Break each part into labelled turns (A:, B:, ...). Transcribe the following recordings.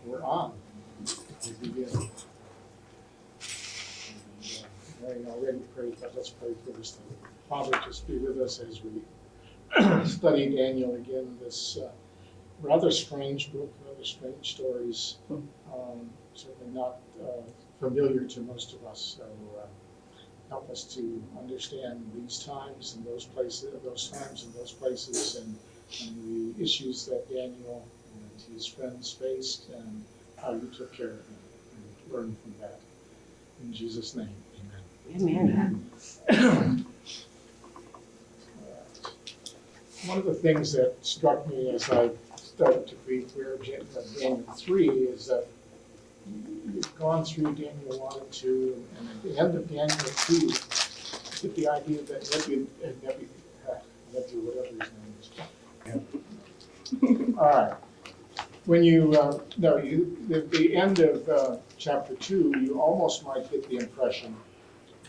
A: We're on. We begin. Mary already prayed, but let's pray first. Father, just be with us as we study Daniel again, this rather strange book, rather strange stories, certainly not familiar to most of us. So help us to understand these times and those places, and the issues that Daniel and his friends faced, and how you took care of them, and learn from that. In Jesus' name, amen.
B: Amen.
A: One of the things that struck me as I started to read through Daniel 3 is that you've gone through Daniel 1 and 2, and at the end of Daniel 2, you get the idea that whatever his name is. All right. When at the end of chapter 2, you almost might get the impression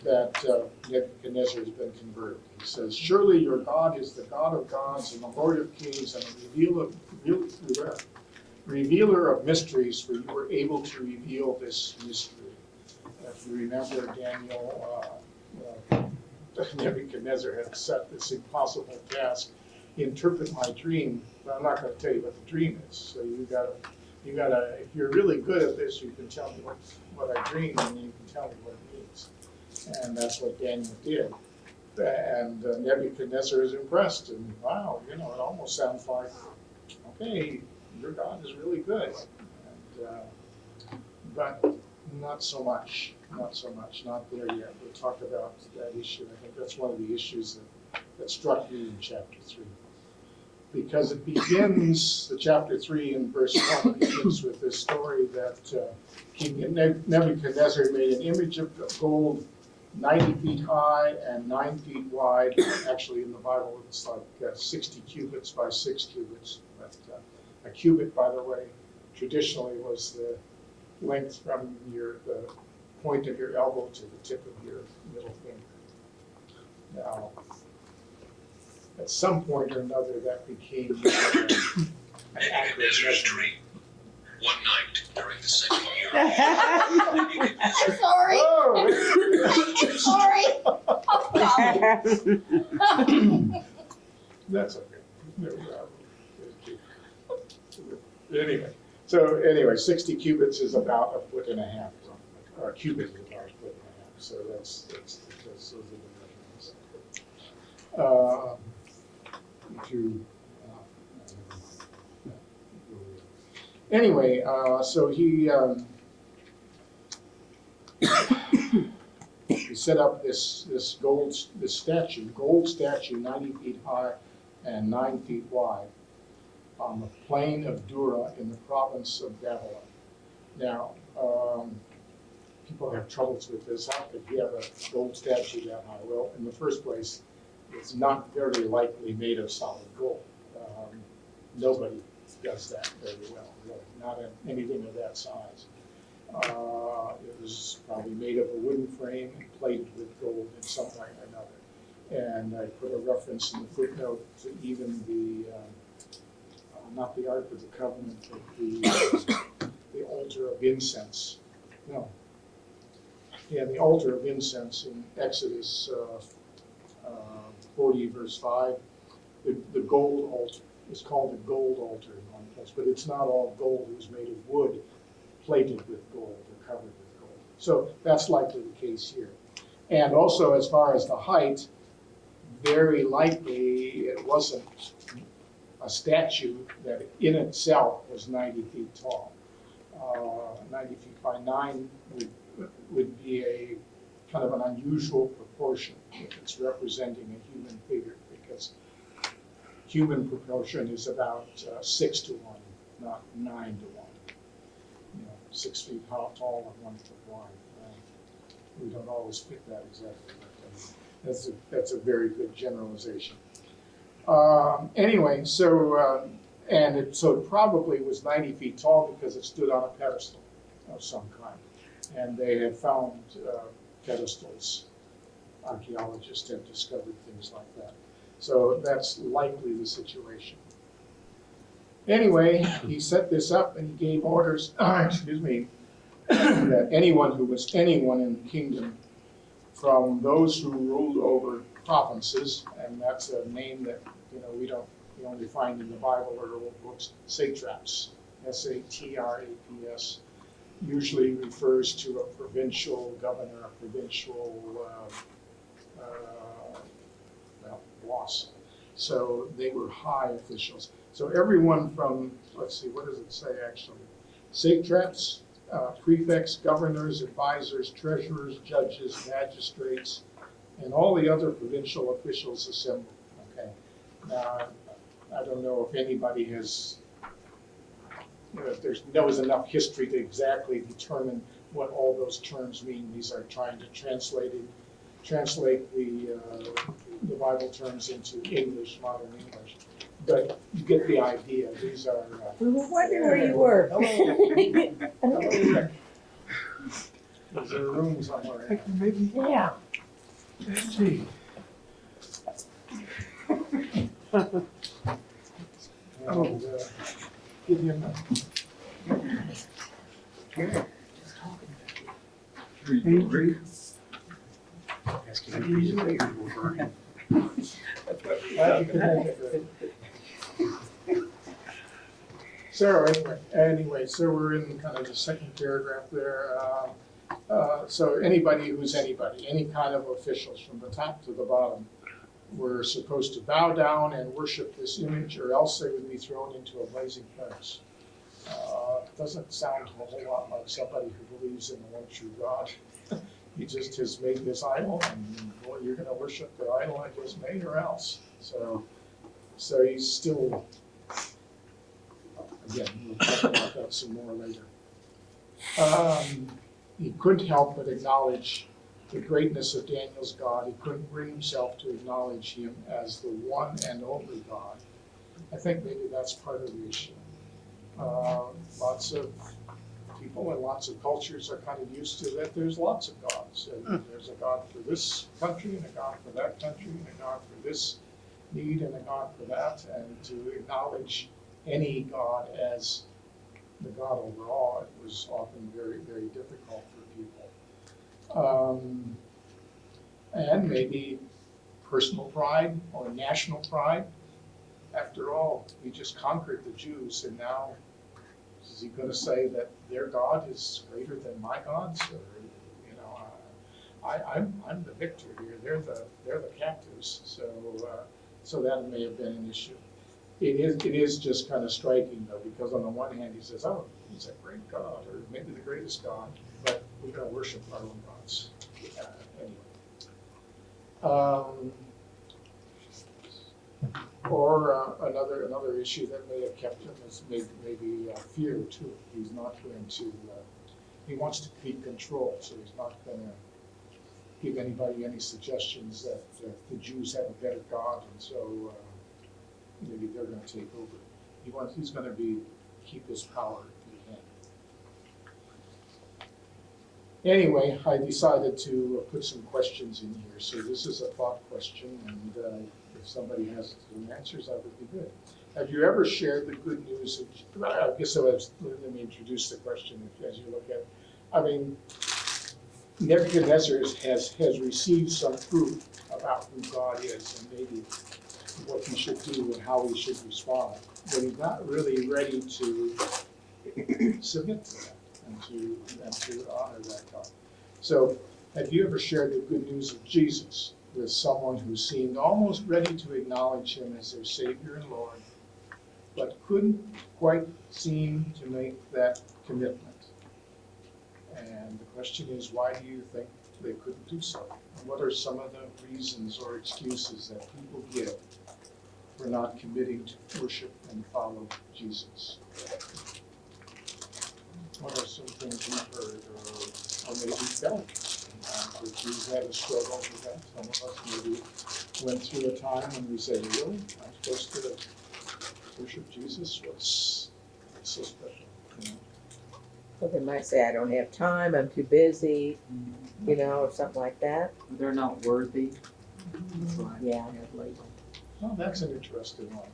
A: that Nebuchadnezzar has been converted. He says, "Surely your God is the God of gods and the Lord of kings and a revealer of mysteries, for you were able to reveal this mystery." If you remember, Nebuchadnezzar had set this impossible task: interpret my dream, but I'm not going to tell you what the dream is. So you gotta. If you're really good at this, you can tell me what I dreamed, and you can tell me what it means. And that's what Daniel did. And Nebuchadnezzar is impressed, and wow, it almost sounds like, okay, your God is really good. But not so much, not there yet. We'll talk about that issue. I think that's one of the issues that struck me in chapter 3. Because it begins, the chapter 3 in verse 1 begins with this story that King Nebuchadnezzar made an image of gold 90 feet high and 9 feet wide. Actually, in the Bible, it's like 60 cubits by 6 cubits. But a cubit, by the way, traditionally was the length from the point of your elbow to the tip of your middle finger. Now, at some point or another, that became an accurate measurement.
C: One night during the second year.
B: Sorry.
A: Sorry. That's okay. Anyway, 60 cubits is about 1.5 feet. Or a cubit is about 1.5 feet. So that's those are the measurements. Anyway, so he set up this gold statue 90 feet high and 9 feet wide on the plain of Dura in the province of Babylon. Now, people have troubles with this. How could you have a gold statue that high? Well, in the first place, it's not very likely made of solid gold. Nobody does that very well, really, not anything of that size. It was probably made of a wooden frame and plated with gold in some way or another. And I put a reference in the footnote to even not the Ark of the Covenant, but the altar of incense. No. Yeah, the altar of incense in Exodus 40, verse 5. The gold altar is called a gold altar in one place, but it's not all gold. It was made of wood, plated with gold or covered with gold. So that's likely the case here. And also, as far as the height, very likely it wasn't a statue that in itself was 90 feet tall. 90 feet by 9 would be a kind of an unusual proportion if it's representing a human figure, because human proportion is about 6 to 1, not 9 to 1. 6 feet tall and 1 foot wide. We don't always fit that exactly, but that's a very good generalization. Anyway, so it probably was 90 feet tall because it stood on a pedestal of some kind, and they have found pedestals. Archaeologists have discovered things like that. So that's likely the situation. Anyway, he set this up and he gave orders, excuse me, that anyone who was anyone in the kingdom, from those who ruled over provinces, and that's a name that, we only find in the Bible or old books, satraps, satraps, usually refers to a provincial governor, a provincial boss. So they were high officials. So everyone from, let's see, what does it say actually? Satraps, prefects, governors, advisors, treasurers, judges, magistrates, and all the other provincial officials assembled. Okay. Now, I don't know if anybody has, if knows enough history to exactly determine what all those terms mean. These are trying to translate the Bible terms into English, modern English. But you get the idea. These are.
B: We were wondering where you were.
A: Hello. Is there a room somewhere?
D: Maybe.
B: Yeah.
D: Gee.
A: And, give him So anyway, so we're in kind of the second paragraph there. So anybody who's anybody, any kind of officials from the top to the bottom, were supposed to bow down and worship this image, or else they would be thrown into a blazing furnace. Doesn't sound a whole lot like somebody who believes in the one true God. He just has made this idol, and boy, you're going to worship the idol I just made, or else. So he's still. Again, we'll talk about that some more later. He couldn't help but acknowledge the greatness of Daniel's God. He couldn't bring himself to acknowledge him as the one and only God. I think maybe that's part of the issue. Lots of people and lots of cultures are kind of used to that there's lots of gods. And there's a God for this country, and a God for that country, and a God for this need, and a God for that. And to acknowledge any God as the God overall, it was often very, very difficult for people. And maybe personal pride or national pride. After all, we just conquered the Jews, and now is he going to say that their God is greater than my gods? Or, I'm the victor here. They're the captives. So that may have been an issue. It is just kind of striking, though, because on the one hand he says, oh, he's a great God, or maybe the greatest God, but we don't worship our own gods. Anyway. Or another issue that may have kept him is maybe fear, too. He's not going to, he wants to keep control, so he's not going to give anybody any suggestions that the Jews have a better God, and so maybe they're going to take over. He's going to keep his power in hand. Anyway, I decided to put some questions in here. So this is a thought question, and if somebody has some answers, that would be good. Have you ever shared the good news of, I guess let me introduce the question as you look at it. I mean, Nebuchadnezzar has received some proof about who God is, and maybe what he should do and how he should respond, but he's not really ready to submit to that and to honor that God. So, have you ever shared the good news of Jesus with someone who seemed almost ready to acknowledge him as their Savior and Lord, but couldn't quite seem to make that commitment? And the question is, why do you think they couldn't do so? And what are some of the reasons or excuses that people give for not committing to worship and follow Jesus? What are some things you've heard or maybe felt? If you've had a struggle with that, some of us maybe went through a time when we said, really? I'm supposed to worship Jesus? What's so special?
B: So they might say, I don't have time, I'm too busy, or something like that.
D: They're not worthy. That's what I
B: Yeah.
D: had labeled.
A: Well, that's an interesting one.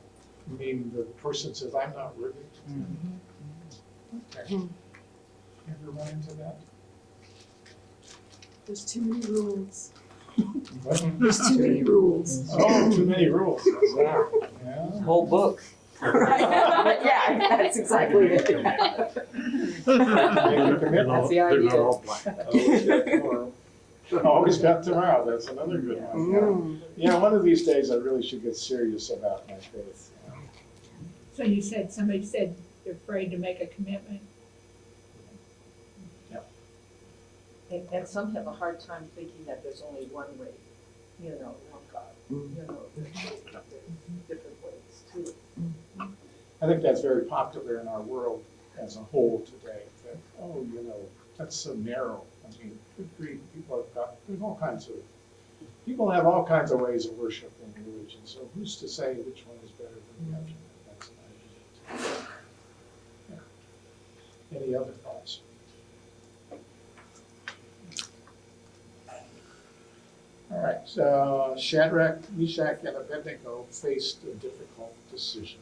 A: I mean, the person says, I'm not worthy. Okay. Ever run into that?
E: There's too many rules.
A: What?
E: There's too many rules.
A: Oh, too many rules.
B: Yeah.
A: Yeah.
B: Whole book. Yeah, that's exactly it.
A: Make a commitment.
B: That's the
D: They're
B: idea.
D: not all black.
A: Always got tomorrow. Always got tomorrow, that's another good one. Yeah. Yeah, one of these days I really should get serious about my faith.
F: So you said, somebody said they're afraid to make a commitment.
G: And some have a hard time thinking that there's only one way, one God. There's different ways too.
A: I think that's very popular in our world as a whole today, that, that's so narrow. I mean, good grief, people have all kinds of ways of worship and religion, so who's to say which one is better than the other? That's an idea. Yeah. Any other thoughts? All right, so Shadrach, Meshach, and Abednego faced a difficult decision.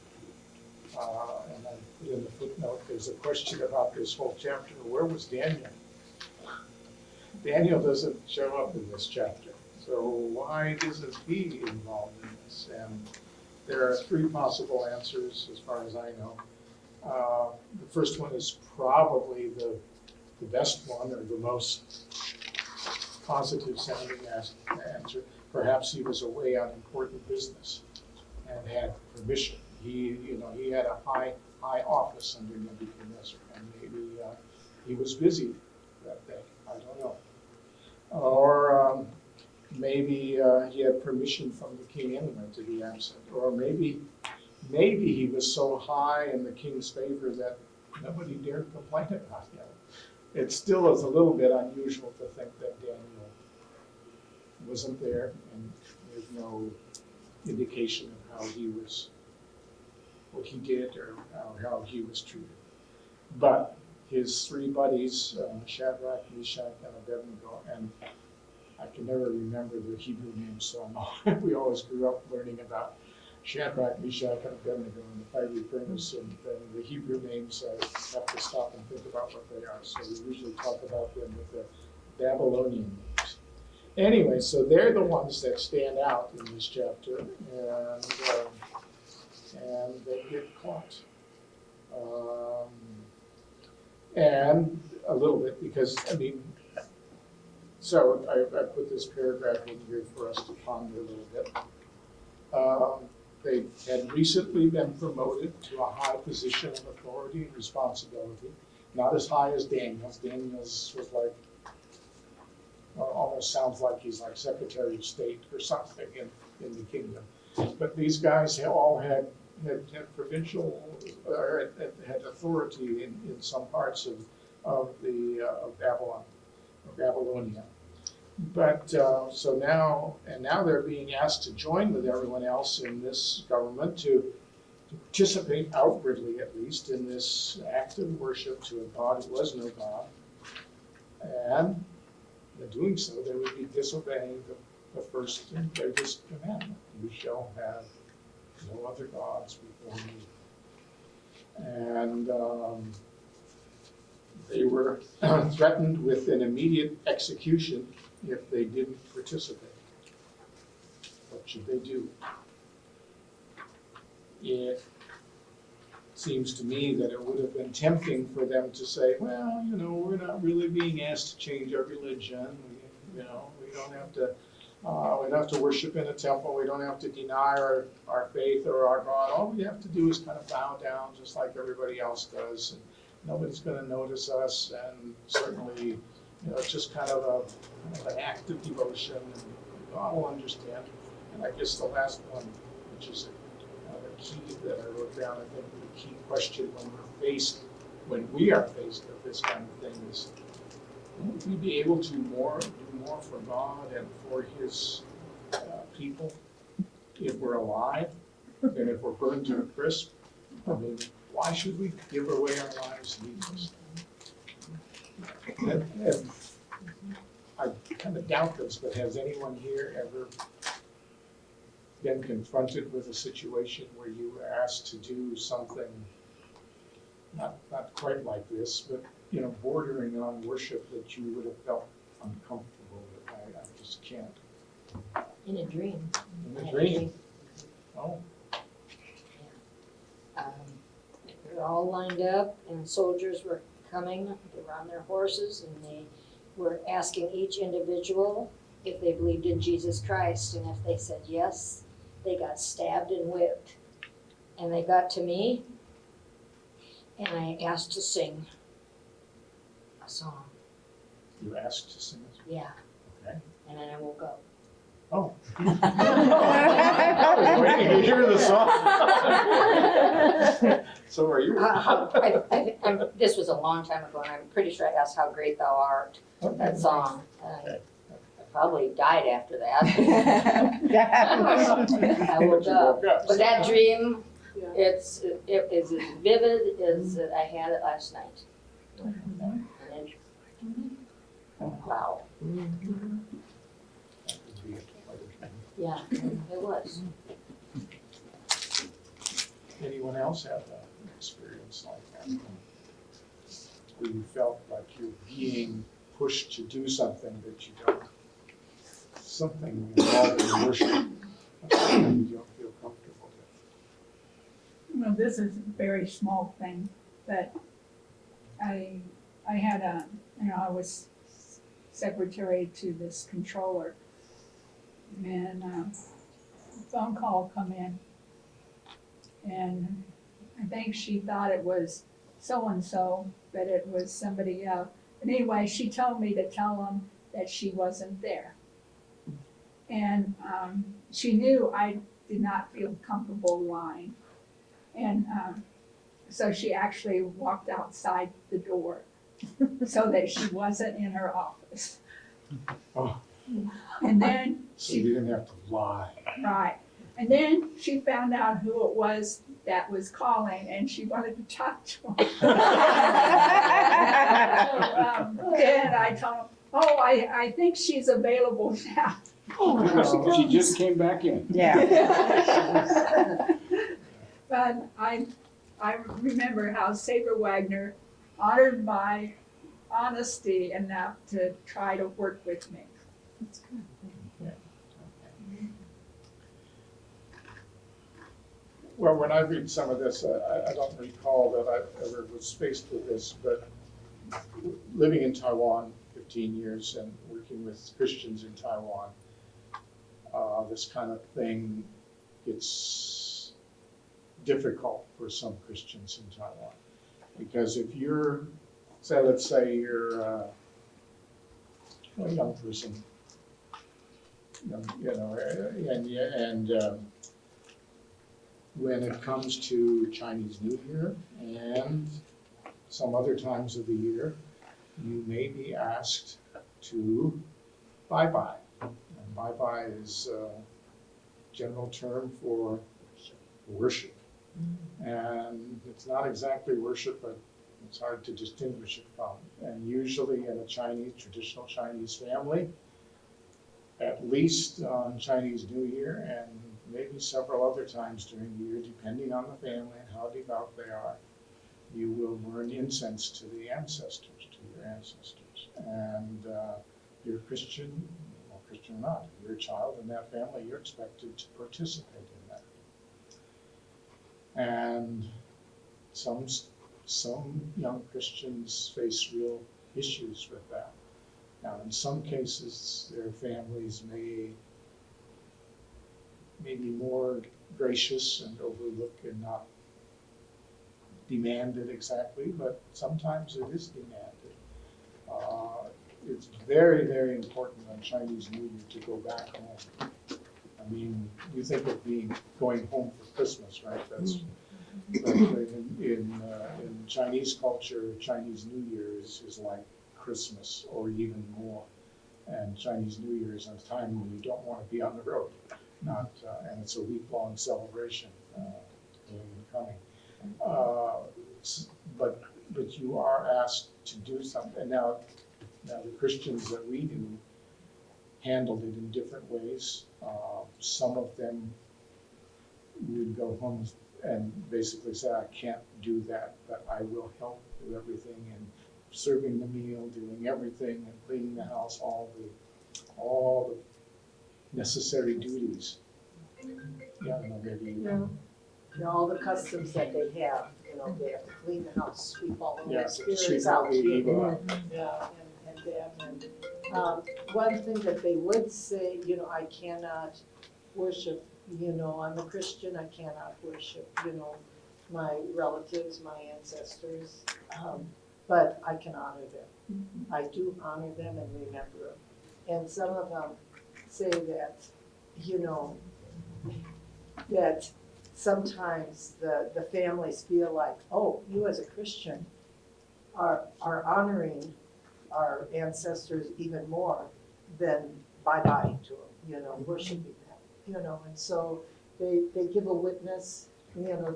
A: And I put in the footnote, there's a question about this whole chapter, where was Daniel? Daniel doesn't show up in this chapter, so why isn't he involved in this? And there are three possible answers as far as I know. The first one is probably the best one, or the most positive sounding answer. Perhaps he was away on important business and had permission. He had a high office under Nebuchadnezzar, and maybe he was busy that day. I don't know. Or maybe he had permission from the king anyway to be absent. Or maybe he was so high in the king's favor that nobody dared complain about him. It still is a little bit unusual to think that Daniel wasn't there, and there's no indication of how he was, what he did, or how he was treated. But his three buddies, Shadrach, Meshach, and Abednego, and I can never remember their Hebrew names, so we always grew up learning about Shadrach, Meshach, and Abednego in the fiery furnace, and then the Hebrew names I have to stop and think about what they are. So we usually talk about them with the Babylonian names. Anyway, so they're the ones that stand out in this chapter, and they get caught. And a little bit, because, so I put this paragraph in here for us to ponder a little bit. They had recently been promoted to a high position of authority and responsibility, not as high as Daniel's. Daniel's was like, almost sounds like he's like Secretary of State or something in the kingdom. But these guys all had provincial, or had authority in some parts of Babylon, or Babylonia. But so now they're being asked to join with everyone else in this government to participate outwardly, at least, in this act of worship to a God who was no God. And in doing so, they would be disobeying the first and greatest commandment: "You shall have no other gods before me." And they were threatened with an immediate execution if they didn't participate. What should they do? It seems to me that it would have been tempting for them to say, well, we're not really being asked to change our religion. We don't have to worship in a temple. We don't have to deny our faith or our God. All we have to do is kind of bow down just like everybody else does. And nobody's going to notice us. And certainly, it's just kind of an act of devotion, and God will understand. And I guess the last one, which is the key that I wrote down, I think the key question when we are faced with this kind of thing is, will we be able to do more for God and for His people if we're alive than if we're burned to a crisp? Why should we give away our lives needlessly? And I kind of doubt this, but has anyone here ever been confronted with a situation where you were asked to do something not quite like this, but, bordering on worship that you would have felt uncomfortable with? I just can't.
H: In a dream.
A: In
H: I
A: a
H: had
A: dream? Oh,
H: They were all lined up and soldiers were coming, they were on their horses and they were asking each individual if they believed in Jesus Christ, and if they said yes, they got stabbed and whipped. And they got to me and I asked to sing a song.
A: you asked to sing it?
H: Yeah.
A: Okay.
H: And then I woke up.
A: Oh. I was waiting to hear the song. So are you?
H: This was a long time ago, and I'm pretty sure I asked "How Great Thou Art," that song.
A: Okay.
H: I probably died after that. I
A: But
H: woke
A: you
H: up.
A: woke up.
H: But that dream,
G: Yeah.
H: it's as vivid as I had it last night. And it, wow,
A: That would be quite a dream.
H: yeah, it was.
A: Anyone else have an experience like that? Where you felt like you're being pushed to do something that you don't, something involving worship, something you don't feel comfortable with?
F: Well, this is a very small thing, but I had I was secretary to this controller, and a phone call come in, and I think she thought it was so-and-so, but it was somebody else. But anyway, she told me to tell them that she wasn't there. And she knew I did not feel comfortable lying. And so she actually walked outside the door so that she wasn't in her office.
A: Oh.
F: And then
A: So you didn't have to lie.
F: right. And then she found out who it was that was calling, and she wanted to talk to him. Then I told him, oh, I think she's available now.
D: She just came back in.
F: But I remember how Saber Wagner honored my honesty enough to try to work with me.
A: Well, when I read some of this, I don't recall that I ever was faced with this, but living in Taiwan 15 years and working with Christians in Taiwan, this kind of thing gets difficult for some Christians in Taiwan. Because if you're, let's say you're a young person, and when it comes to Chinese New Year and some other times of the year, you may be asked to bye-bye. And bye-bye is a general term for worship. And it's not exactly worship, but it's hard to distinguish it from. And usually in a traditional Chinese family, at least on Chinese New Year and maybe several other times during the year, depending on the family and how devout they are, you will burn incense to the ancestors, to your ancestors. And if you're Christian, well, Christian or not, if you're a child in that family, you're expected to participate in that. And some young Christians face real issues with that. Now, in some cases, their families may be more gracious and overlook and not demand it exactly, but sometimes it is demanded. It's very, very important on Chinese New Year to go back home. I mean, you think of going home for Christmas, right? That's but in Chinese culture, Chinese New Year is like Christmas or even more. And Chinese New Year is a time when you don't want to be on the road. And it's a week-long celebration, going and coming. But you are asked to do something. And now the Christians that we knew handled it in different ways. Some of them we'd go home and basically say, I can't do that, but I will help do everything, and serving the meal, doing everything, and cleaning the house, all the necessary duties. Yeah, no, maybe.
G: You know, all the customs that they have, you know, they have to clean the house, sweep all the
A: Yeah,
G: old spirits
A: sweep
G: out.
A: out the evil out.
G: Yeah, and them, one thing that they would say, you know, I cannot worship, you know, I'm a Christian, I cannot worship, you know, my relatives, my ancestors, but I can honor them. I do honor them and remember them. And some of them say that, you know, that sometimes the families feel like, oh, you as a Christian are honoring our ancestors even more than bye-bye to them, you know, worshiping them, you know, and so they give a witness, you know,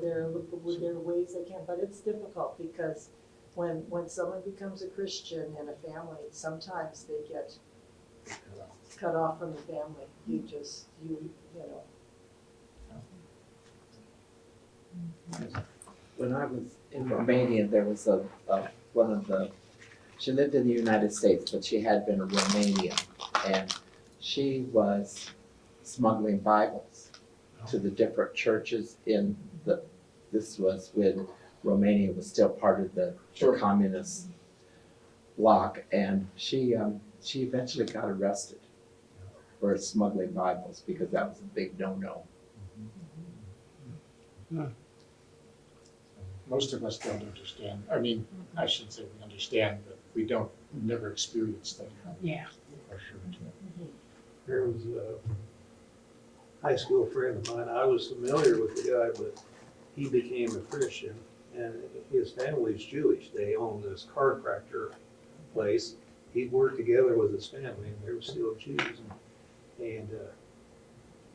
G: with their ways they can, but it's difficult because when someone becomes a Christian in a family, sometimes they get cut off from the family. You know.
B: When I was in Romania, there was she lived in the United States, but she had been a Romanian, and she was smuggling Bibles to the different churches this was when Romania was still part of the communist bloc, and she eventually got arrested for smuggling Bibles because that was a big no-no.
A: Most of us don't understand. I mean, I shouldn't say we understand, but we don't, never experience that kind of.
F: Yeah.
A: Pressure.
I: There was a high school friend of mine, I was familiar with the guy, but he became a Christian, and his family's Jewish. They own this chiropractor place. He worked together with his family, and they were still Jews.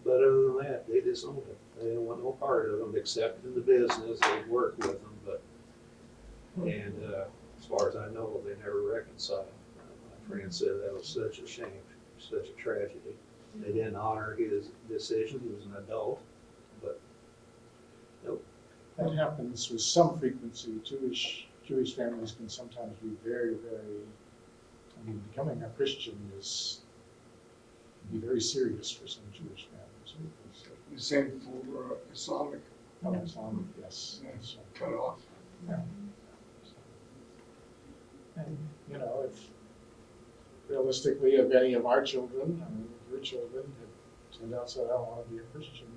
I: But other than that, they disowned him. They didn't want no part of him, except in the business. They'd work with him, as far as I know, they never reconciled. My friend said that was such a shame, such a tragedy. They didn't honor his decision. He was an adult, but nope.
A: That happens with some frequency. Jewish families can sometimes be very, very, I mean, becoming a Christian can be very serious for some Jewish families.
E: The same for Islamic
A: Islamic, yes. Yes.
E: cut off.
A: Yeah. And, you know, if realistically, if any of our children, I mean, your children had turned out said, I don't want to be a Christian,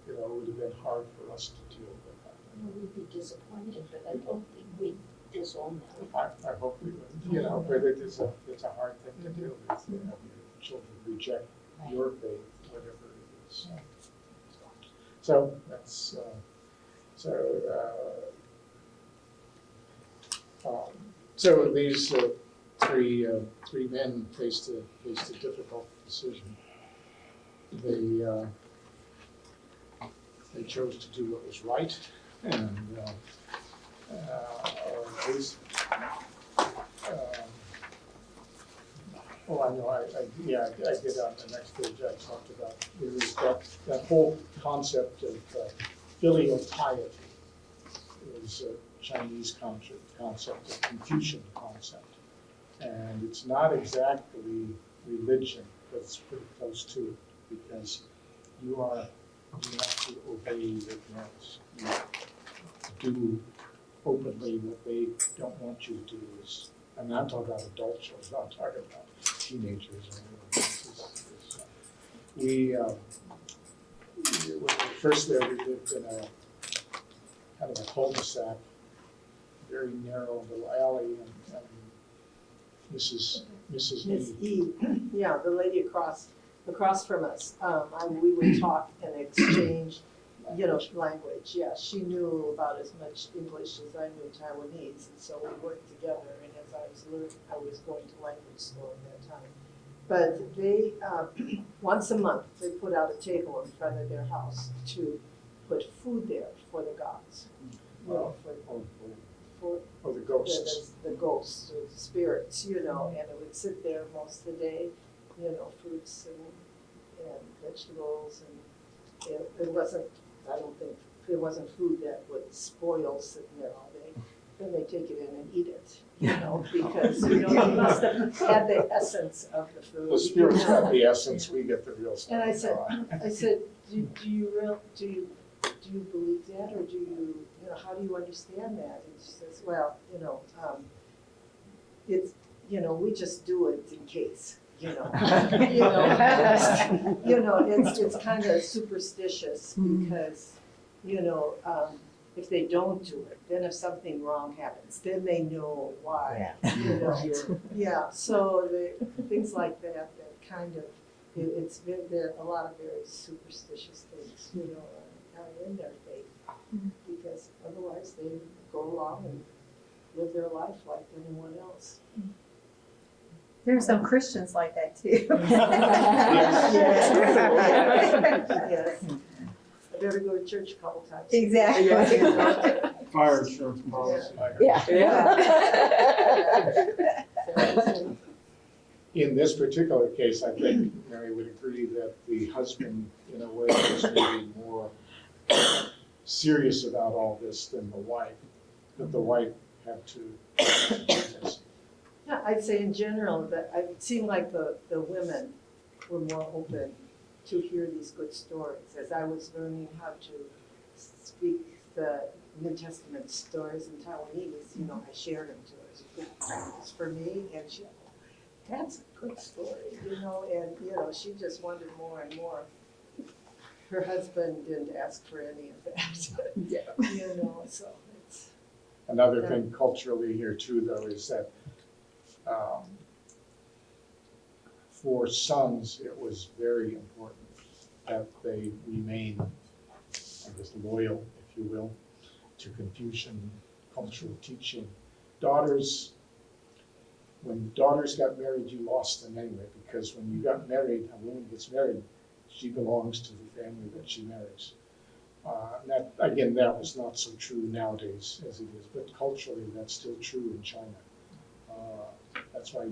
A: you know, it would have been hard for us to deal with that.
H: We'd be disappointed, but I don't think we'd disown them.
A: I hope we would, you know, but it's a hard thing to deal with, you know, your children reject your faith, whatever it is. So that's, so these three men faced a difficult decision. They chose to do what was right, and or at least, oh, I know, I did on the next page, I talked about, there was that whole concept of filial piety. It was a Chinese concept, a Confucian concept. And it's not exactly religion, but it's pretty close to it, because you have to obey your parents. You do openly what they don't want you to do. I mean, I'm talking about adult children, I'm not talking about teenagers or anything. When we first there, we lived in a kind of a cul-de-sac, very narrow little alley, and Mrs.
G: Miss
A: Lee.
G: E, yeah, the lady across from us, we would talk and exchange, you know, language. Yeah, she knew about as much English as I knew Taiwanese, and so we worked together. And as I was learning, I was going to language school at that time. But they, once a month, they put out a table in front of their house to put food there for the gods. You know,
A: Or the ghosts.
G: The ghosts or the spirits, you know, and it would sit there most of the day, you know, fruits and vegetables, and it wasn't I don't think, if it wasn't food that would spoil sitting there all day, then they take it in and eat it, because, they must have had the essence of the food.
A: The spirit's got the essence, we get the real stuff.
G: And I said, do you believe that, or do you, how do you understand that? And she says, well, it's, we just do it in case, it's kind of superstitious because, if they don't do it, then if something wrong happens, then they know why. Yeah, so things like that kind of, there are a lot of very superstitious things, are in their faith. Because otherwise they go along and live their life like anyone else.
J: There's some Christians like that too.
G: Yes. I better go to church a couple times.
J: Exactly.
E: Fire insurance policy.
A: In this particular case, I think Mary would agree that the husband, in a way, was maybe more serious about all this than the wife, that the wife had to do this.
G: Yeah, I'd say in general that it seemed like the women were more open to hear these good stories. As I was learning how to speak the New Testament stories in Taiwanese, I shared them to her as a good practice for me, and she, that's a good story, and she just wanted more and more. Her husband didn't ask for any of that. So it's
A: Another thing culturally here too, though, is that for sons, it was very important that they remain, loyal, if you will, to Confucian cultural teaching. When daughters got married, you lost them anyway, because when you got married, a woman gets married, she belongs to the family that she marries. That was not so true nowadays as it is, but culturally that's still true in China. That's why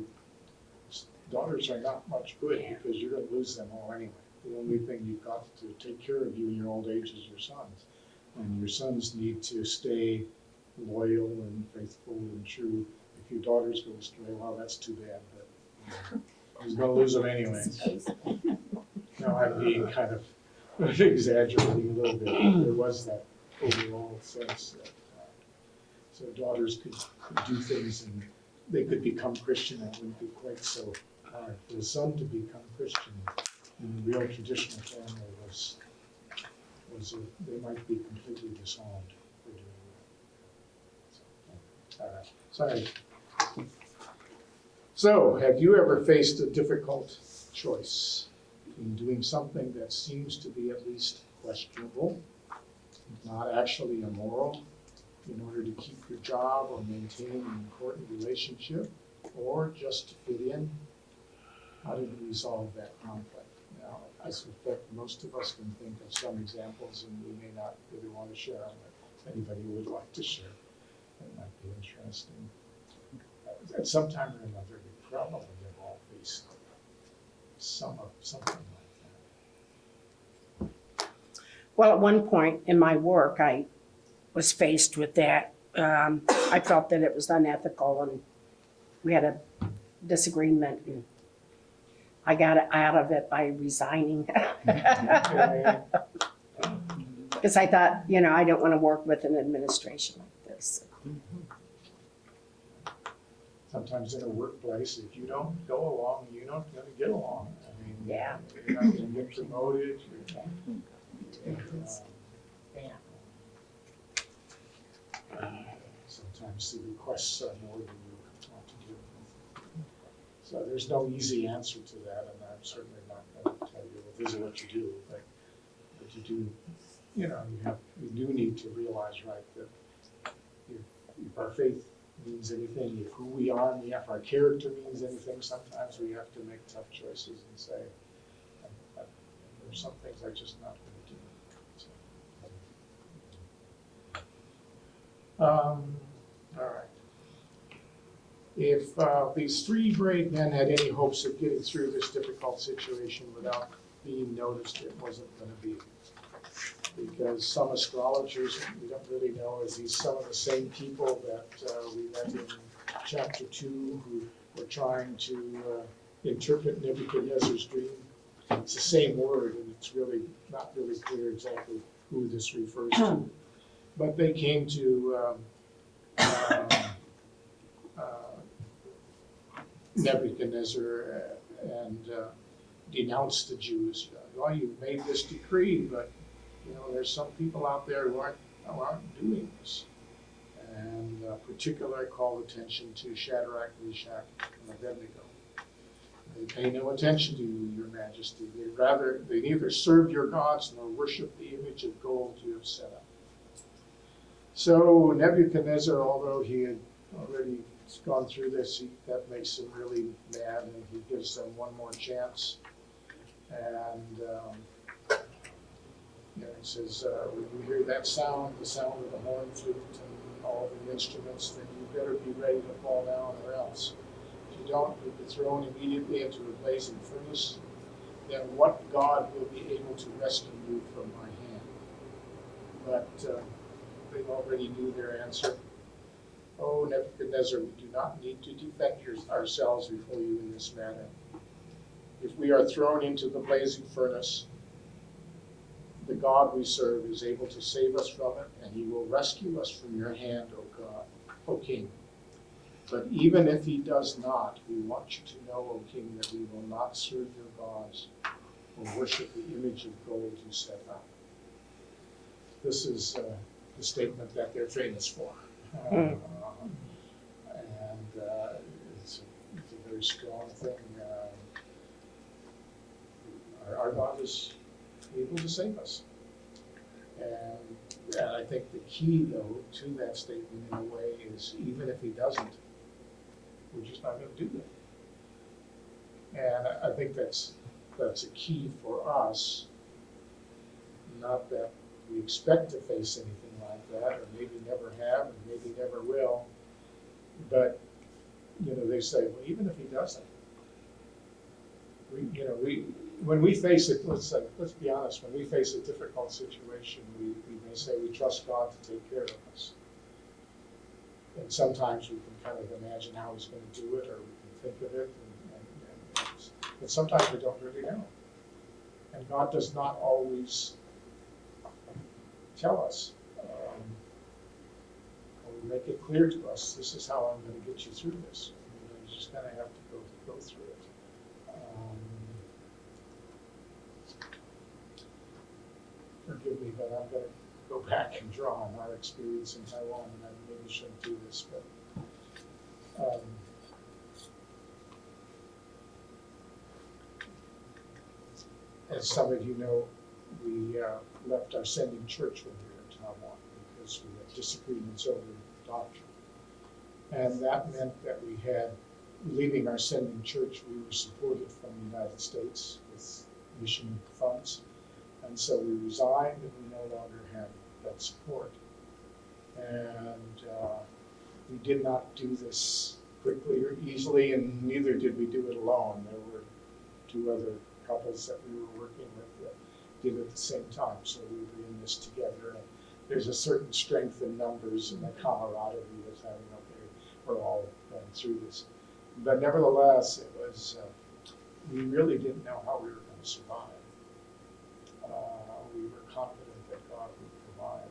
A: daughters are not much good, because you're going to lose them all anyway. The only thing you've got to take care of you in your old age is your sons. And your sons need to stay loyal and faithful and true. If your daughters go astray, well, that's too bad, but he's going to lose them anyway. Now, I'm being kind of exaggerating a little bit. There was that overall sense that so daughters could do things and they could become Christian, and it wouldn't be quite so hard. For a son to become Christian in the real traditional family they might be completely disowned for doing that. Sorry. So, have you ever faced a difficult choice in doing something that seems to be at least questionable, not actually immoral, in order to keep your job or maintain an important relationship, or just to fit in? How did you resolve that conflict? Now, I suspect most of us can think of some examples, and we may not really want to share them, but if anybody would like to share, that might be interesting. At some time or another, we probably have all faced something like that.
K: Well, at one point in my work, I was faced with that. I felt that it was unethical, and we had a disagreement, and I got out of it by resigning. Because I thought, I don't want to work with an administration like this.
A: Sometimes in a workplace, if you don't go along, you're not going to get along.
K: Yeah.
A: You're not going to get promoted. Sometimes the requests are more than you want to give. So there's no easy answer to that, and I'm certainly not going to tell you, well, this is what you do, but you do, you do need to realize, right, that if our faith means anything, if who we are, and if our character means anything, sometimes we have to make tough choices and say, there's some things I'm just not going to do. So, all right. If these three brave men had any hopes of getting through this difficult situation without being noticed, it wasn't going to be. because some astrologers, we don't really know, is these some of the same people that we met in chapter 2 who were trying to interpret Nebuchadnezzar's dream. It's the same word, and it's really not really clear exactly who this refers to. But they came to Nebuchadnezzar and denounced the Jews. Well, you made this decree, but there's some people out there who aren't doing this. And particularly call attention to Shadrach, Meshach, and Abednego. They pay no attention to you, your majesty. They neither serve your gods nor worship the image of gold you have set up. So Nebuchadnezzar, although he had already gone through this, that makes him really mad, and he gives them one more chance. And he says, when you hear that sound, the sound of the horn, flute, and all the instruments, then you better be ready to fall down, or else. If you don't, you'll be thrown immediately into a blazing furnace. Then what God will be able to rescue you from my hand? But they already knew their answer. Oh, Nebuchadnezzar, we do not need to defend ourselves before you in this matter. If we are thrown into the blazing furnace, the God we serve is able to save us from it, and he will rescue us from your hand, O God, O King. But even if he does not, we want you to know, O King, that we will not serve your gods or worship the image of gold you set up. This is the statement that they're famous for. And it's a very strong thing. Our God is able to save us. And I think the key, though, to that statement in a way is even if he doesn't, we're just not going to do that. And I think that's a key for us. Not that we expect to face anything like that, or maybe never have, and maybe never will. But they say, well, even if he doesn't, when we face it, let's be honest, when we face a difficult situation, we may say we trust God to take care of us. And sometimes we can kind of imagine how he's going to do it, or we can think of it, but sometimes we don't really know. And God does not always tell us, or make it clear to us, this is how I'm going to get you through this. You just kind of have to go through it. Forgive me, but I'm going to go back and draw on our experience in Taiwan, and I maybe shouldn't do this, but as some of you know, we left our sending church when we were in Taiwan because we had disagreements over doctrine. And that meant that we had, leaving our sending church, we were supported from the United States with mission funds. And so we resigned, and we no longer had that support. And we did not do this quickly or easily, and neither did we do it alone. There were 2 other couples that we were working with that did it at the same time, so we were in this together. And there's a certain strength in numbers and the camaraderie that's having up there. We're all going through this. But nevertheless, it was, we really didn't know how we were going to survive. We were confident that God would provide,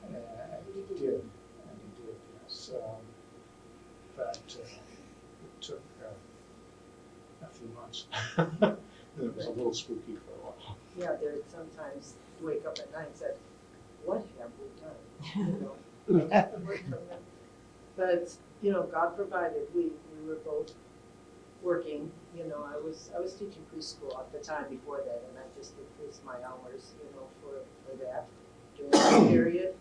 A: and he did, yes. But it took a few months. It was a little spooky for a while.
G: Yeah, there sometimes you wake up at night and said, what have we done? But God provided. We were both working. I was teaching preschool at the time before that, and I just increased my hours, for that during that period.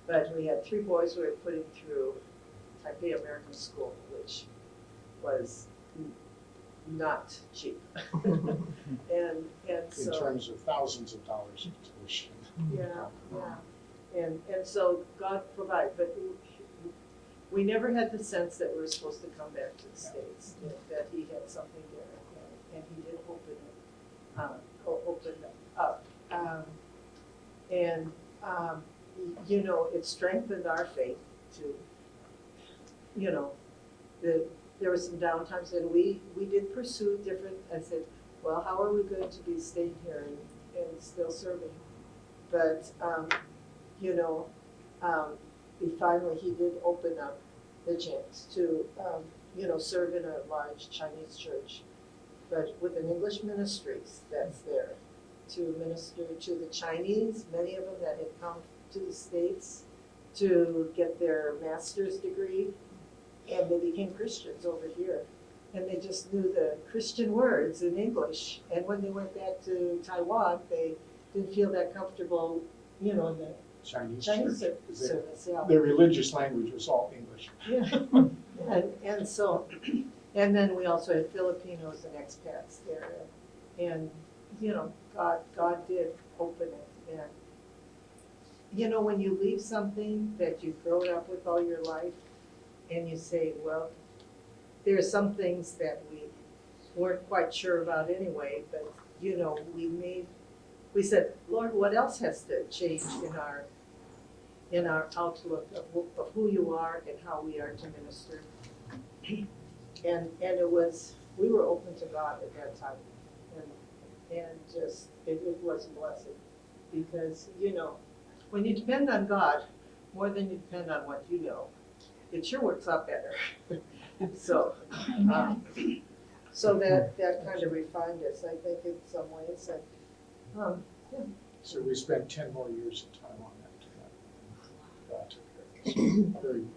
G: But we had 3 boys we were putting through Taipei American School, which was not cheap. and so
A: in terms of thousands of dollars of tuition.
G: Yeah. And so God provided, but we never had the sense that we were supposed to come back to the States, that he had something there, and he did open it. opened up. And, you know, it strengthened our faith to, you know, there were some downtimes, and we did pursue different, I said, well, how are we going to be staying here and still serving? But, you know, he did open up the chance to, you know, serve in a large Chinese church, but with an English ministries that's there to minister to the Chinese, many of them that had come to the States to get their master's degree, and they became Christians over here. And they just knew the Christian words in English. And when they went back to Taiwan, they didn't feel that comfortable, you know, in the
A: Chinese
G: Chinese
A: church, 'cause
G: service, yeah.
A: their religious language was all English.
G: Yeah. And so, and then we also had Filipinos and expats there. And, you know, God did open it. And, you know, when you leave something that you've grown up with all your life, and you say, well, there are some things that we weren't quite sure about anyway, but, you know, we said, Lord, what else has to change in our outlook of who you are and how we are to minister? And it was, we were open to God at that time. And just, it was a blessing. Because, you know, when you depend on God more than you depend on what you know, it sure works out better. So, so that kind of refined us, I think, in some ways. And, yeah.
A: So we spent 10 more years of time on that. God took care of us. Very good.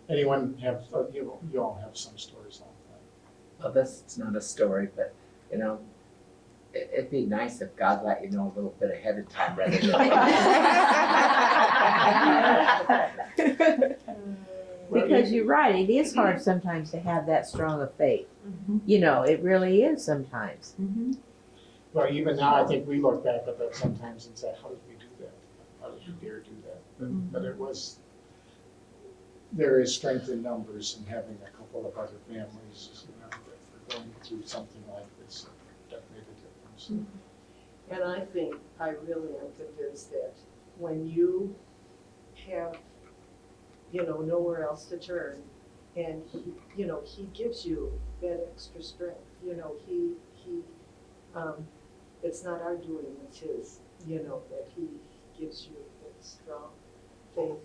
A: Anyone have, you all have some stories like that?
B: Well, this is not a story, but, you know, it'd be nice if God let you know a little bit ahead of time rather than.
L: Because you're right, it is hard sometimes to have that strong of faith. You know, it really is sometimes.
A: Well, even now, I think we look back at that sometimes and say, how did we do that? How did we dare do that? But it was, there is strength in numbers and having a couple of other families, you know, that are going through something like this that made a difference.
G: And I think, I really am convinced that when you have, you know, nowhere else to turn, and he, you know, he gives you that extra strength, you know, he it's not our doing, it's his, you know, that he gives you that strong faith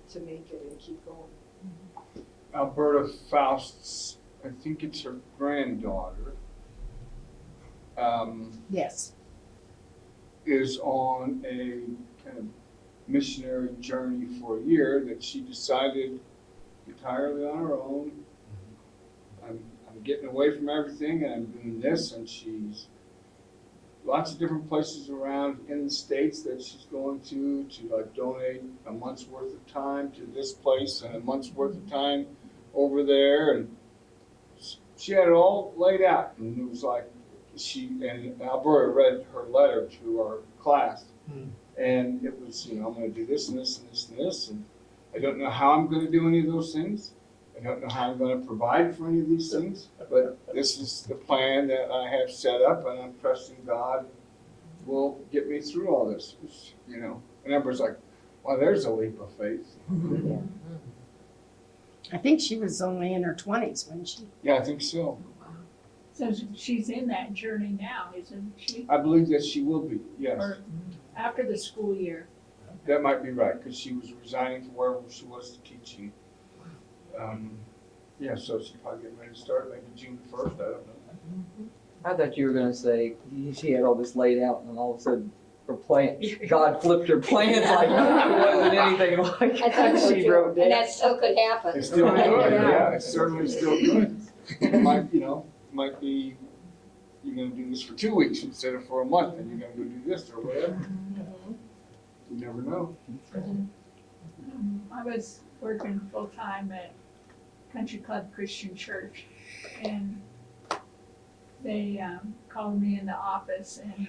G: to make it and keep going.
E: Alberta Faust's, I think it's her granddaughter,
K: Yes.
E: is on a kind of missionary journey for a year that she decided entirely on her own. I'm getting away from everything and I'm doing this, and she's lots of different places around in the States that she's going to donate a month's worth of time to this place and a month's worth of time over there, and she had it all laid out, and it was like and Alberta read her letter to our class, and it was, you know, I'm going to do this and this and this and this, and I don't know how I'm going to do any of those things. I don't know how I'm going to provide for any of these things, but this is the plan that I have set up, and I'm trusting God will get me through all this, you know. And everybody's like, well, there's a leap of faith.
K: I think she was only in her 20s, wasn't she?
E: Yeah, I think so.
F: So she's in that journey now, isn't she?
E: I believe that she will be, yes.
F: Or after the school year.
E: That might be right, because she was resigning to wherever she was teaching. Yeah, so she's probably getting ready to start maybe June 1st, I don't know.
M: I thought you were gonna say she had all this laid out, and all of a sudden her plan, God flipped her plans like it wasn't anything like
H: I think so
M: she
H: too.
M: wrote
H: And
M: down.
H: that still could happen.
E: It's still good, yeah, it's certainly still good. It might, you know, might be, you're gonna do this for 2 weeks instead of for a month, and you're gonna go do this or whatever. You never know.
F: I was working full-time at Country Club Christian Church, and they called me in the office and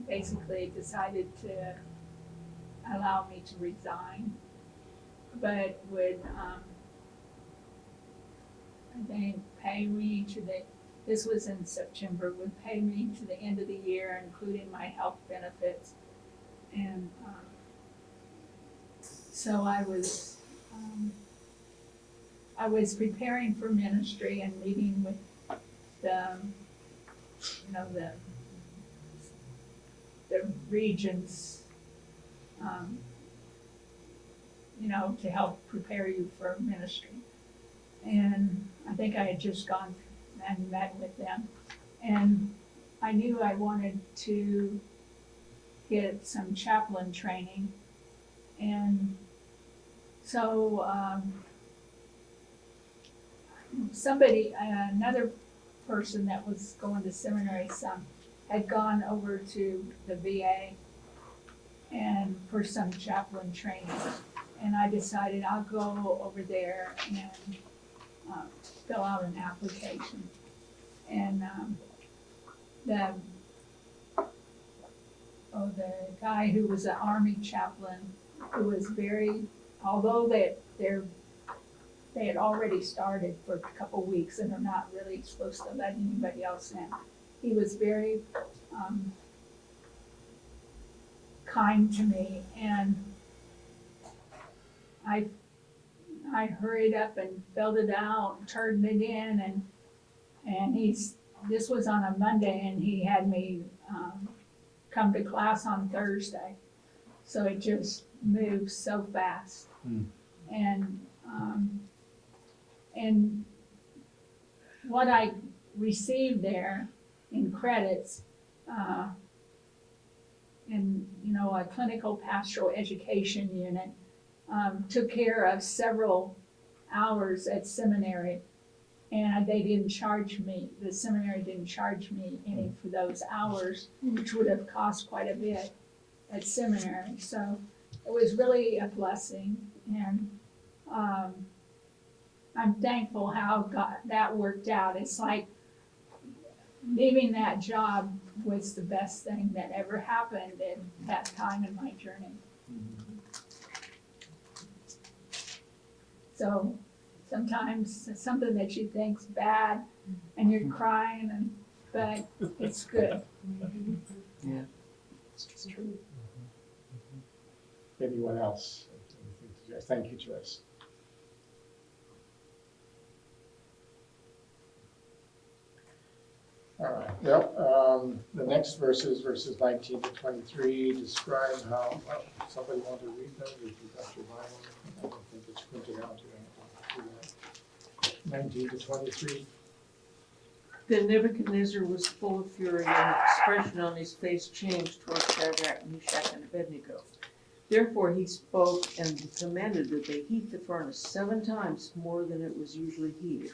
F: basically decided to allow me to resign, but would they pay me to this was in September, would pay me to the end of the year, including my health benefits. And so I was preparing for ministry and meeting with the regions, to help prepare you for ministry. And I think I had just gone and met with them. And I knew I wanted to get some chaplain training. And so another person that was going to seminary, had gone over to the VA and for some chaplain training. And I decided I'll go over there and fill out an application. And the guy who was an Army chaplain, who was although they had already started for a couple weeks and are not really supposed to let anybody else in, he was very kind to me, and I hurried up and filled it out, turned it in, and this was on a Monday, and he had me come to class on Thursday. So it just moves so fast. And what I received there in credits, in a clinical pastoral education unit, took care of several hours at seminary, and they didn't charge me. The seminary didn't charge me any for those hours, which would have cost quite a bit at seminary. So it was really a blessing, and I'm thankful how that worked out. It's like leaving that job was the best thing that ever happened at that time in my journey. So sometimes it's something that you think's bad and you're crying, but it's good.
M: Yeah.
A: It's true. Anyone else? Anything to Joyce? Thank you, Joyce. All right, well, the next verses 19 to 23, describe how, somebody want to read that, if you've got your Bible? I don't think it's printed out here. 19 to 23.
N: Then Nebuchadnezzar was full of fury, and the expression on his face changed toward Shadrach, Meshach, and Abednego. Therefore he spoke and commanded that they heat the furnace 7 times more than it was usually heated.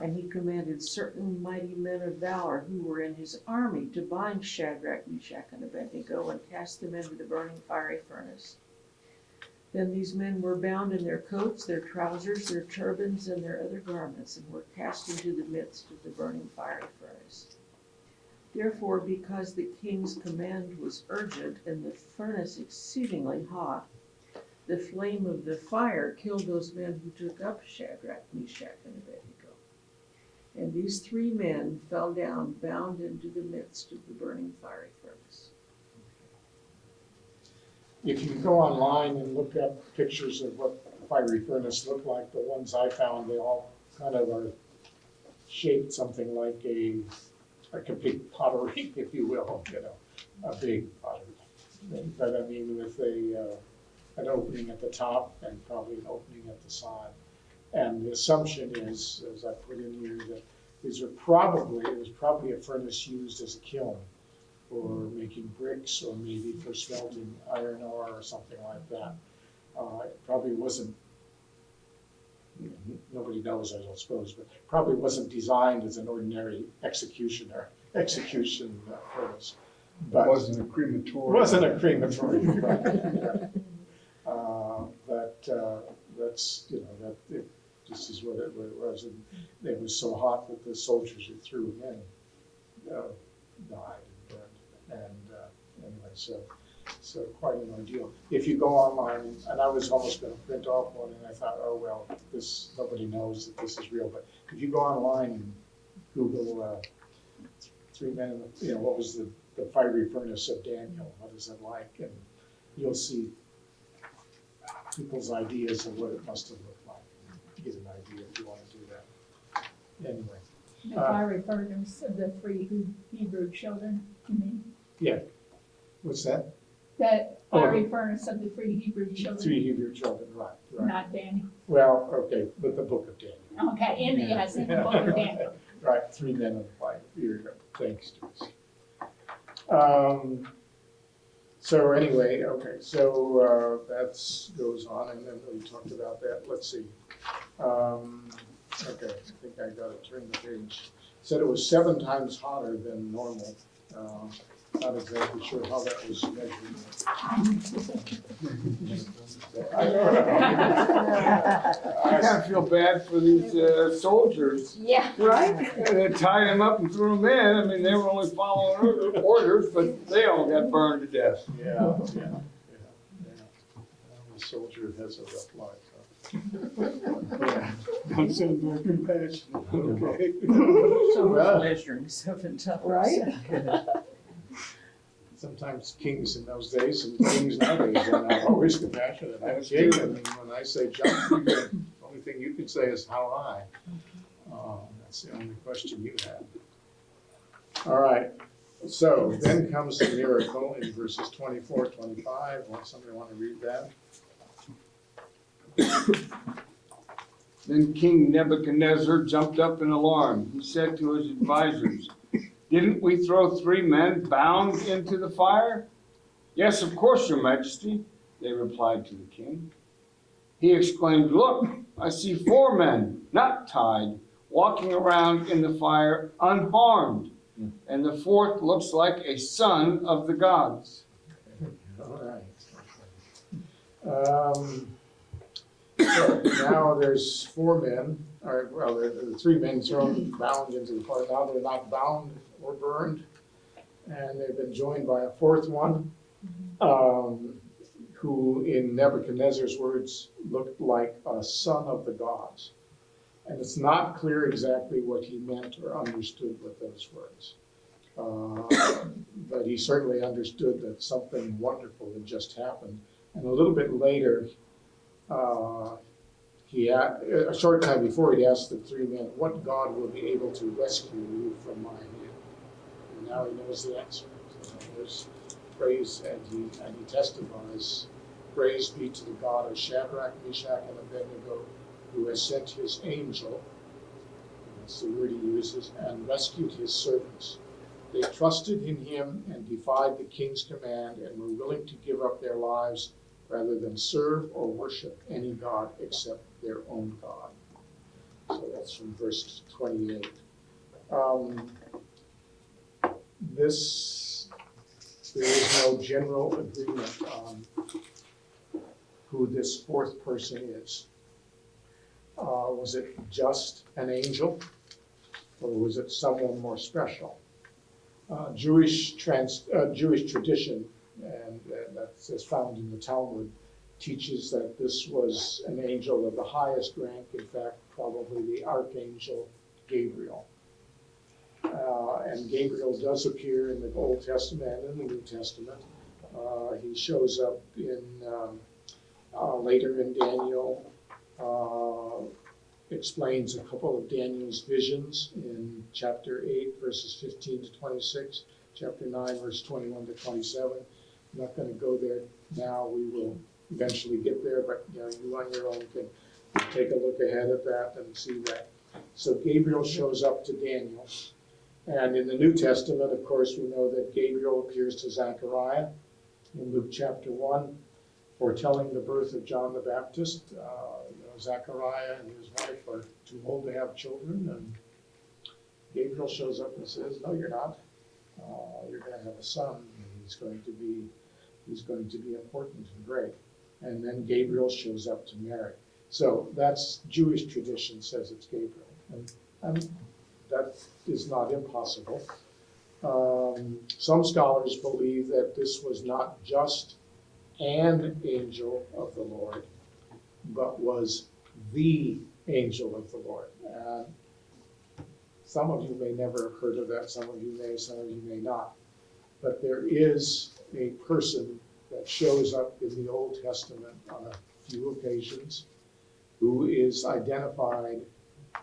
N: And he commanded certain mighty men of valor who were in his army to bind Shadrach, Meshach, and Abednego and cast them into the burning fiery furnace. Then these men were bound in their coats, their trousers, their turbans, and their other garments, and were cast into the midst of the burning fiery furnace. Therefore, because the king's command was urgent and the furnace exceedingly hot, the flame of the fire killed those men who took up Shadrach, Meshach, and Abednego. And these 3 men fell down, bound into the midst of the burning fiery furnace.
A: If you go online and look up pictures of what the fiery furnace looked like, the ones I found, they all kind of are shaped something like a big pottery, if you will, a big pottery. But I mean, with an opening at the top and probably an opening at the side. And the assumption is, as I put in here, that it was probably a furnace used as a kiln for making bricks or maybe for smelting iron ore or something like that. It probably wasn't, nobody knows, I don't suppose, but probably wasn't designed as an ordinary execution furnace. But
E: It wasn't a crematorium.
A: Wasn't a crematorium. But that's, this is what it was, and it was so hot that the soldiers who threw him in died and burned. And anyway, It's quite an ordeal. If you go online, and I was almost going to print off one, and I thought, oh, well, nobody knows that this is real. But if you go online and Google 3 men, what was the fiery furnace of Daniel? What is it like? And you'll see people's ideas of what it must have looked like. Get an idea if you want to do that. Anyway.
F: The fiery furnace of the 3 Hebrew children, you mean?
A: Yeah. What's that?
F: That fiery furnace of the 3 Hebrew children.
A: 3 Hebrew children, right.
F: Not Daniel.
A: Well, okay, but the book of Daniel.
F: Okay, yes, in the book of Daniel.
A: Right, 3 men of fire. Here you go. Thanks, Joyce. So anyway, okay, so that goes on, and then we talked about that. Let's see. Okay, I think I got to turn the page. Said it was 7 times hotter than normal. Not exactly sure how that was measured. I don't know.
E: I kind of feel bad for these soldiers.
H: Yeah.
L: Right?
E: They tied them up and threw them in. I mean, they were only following orders, but they all got burned to death.
A: Yeah. The soldier has a rough life. Yeah. Don't sound very compassionate. Okay.
N: So
A: Well,
N: measuring 7 times.
L: Right?
A: sometimes kings in those days and kings nowadays are not always compassionate. I'm king, and when I say jump, the only thing you can say is how high. That's the only question you have. All right. So then comes the miracle in verses 24, 25. Somebody want to read that?
E: Then King Nebuchadnezzar jumped up in alarm. He said to his advisors, "Didn't we throw 3 men bound into the fire?" "Yes, of course, your majesty," they replied to the king. He exclaimed, "Look, I see 4 men, not tied, walking around in the fire unharmed, and the 4th looks like a son of the gods."
A: All right. So now there's 4 men, there are 3 men thrown bound into the fire. Now they're not bound or burned, and they've been joined by a 4th one, who, in Nebuchadnezzar's words, looked like a son of the gods. And it's not clear exactly what he meant or understood with those words. But he certainly understood that something wonderful had just happened. And a little bit later, a short time before, he asked the 3 men, "What God will be able to rescue you from my hand?" And now he knows the answer. So there's praise, and he testifies, "Praise be to the God of Shadrach, Meshach, and Abednego, who has sent his angel," that's the word he uses, "and rescued his servants. They trusted in him and defied the king's command and were willing to give up their lives rather than serve or worship any god except their own God." So that's from verse 28. There is no general agreement on who this 4th person is. Was it just an angel, or was it someone more special? Jewish tradition, and that's found in the Talmud, teaches that this was an angel of the highest rank, in fact, probably the archangel Gabriel. And Gabriel does appear in the Old Testament and the New Testament. He shows up later in Daniel, explains a couple of Daniel's visions in chapter 8, verses 15 to 26, chapter 9, verse 21 to 27. I'm not going to go there now. We will eventually get there, but you on your own can take a look ahead at that and see that. So Gabriel shows up to Daniel. And in the New Testament, of course, we know that Gabriel appears to Zechariah in Luke chapter 1, foretelling the birth of John the Baptist. Zechariah and his wife are too old to have children, and Gabriel shows up and says, "No, you're not. You're going to have a son, and he's going to be important and great." And then Gabriel shows up to Mary. So that's Jewish tradition says it's Gabriel, and that is not impossible. Some scholars believe that this was not just an angel of the Lord, but was the angel of the Lord. And some of you may never have heard of that, some of you may, some of you may not. But there is a person that shows up in the Old Testament on a few occasions who is identified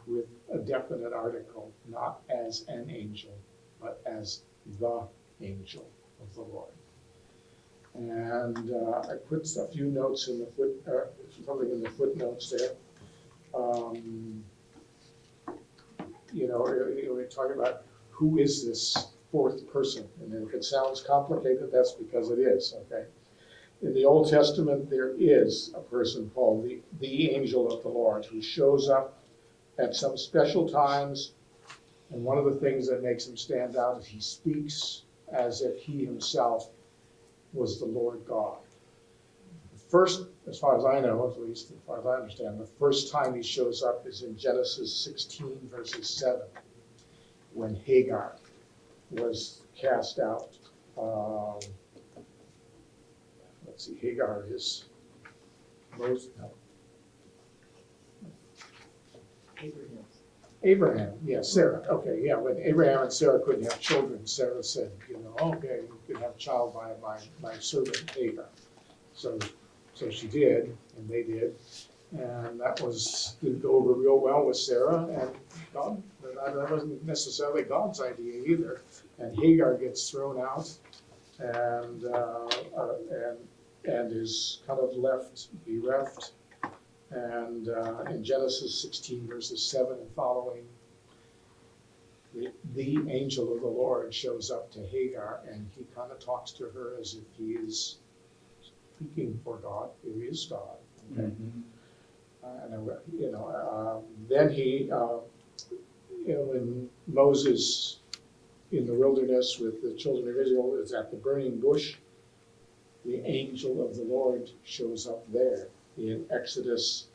A: with a definite article, not as an angel, but as the angel of the Lord. And I put a few notes in the something in the footnotes there. We're talking about who is this fourth person, and if it sounds complicated, that's because it is. Okay. In the Old Testament, there is a person called the angel of the Lord who shows up at some special times, and one of the things that makes him stand out is he speaks as if he himself was the Lord God. First, as far as I know, at least as far as I understand, the first time he shows up is in Genesis 16, verses 7, when Hagar was cast out. Let's see, Hagar is Moses. No. Abraham, yes, Sarah. Okay, yeah, when Abraham and Sarah couldn't have children, Sarah said, okay, you can have a child by my servant Hagar. So she did, and they did. And that didn't go over real well with Sarah, and God, that wasn't necessarily God's idea either. And Hagar gets thrown out and is kind of left bereft. And in Genesis 16, verses 7 and following, the angel of the Lord shows up to Hagar, and he kind of talks to her as if he is speaking for God. He is God. Okay? Then he, when Moses in the wilderness with the children of Israel is at the burning bush, the angel of the Lord shows up there in Exodus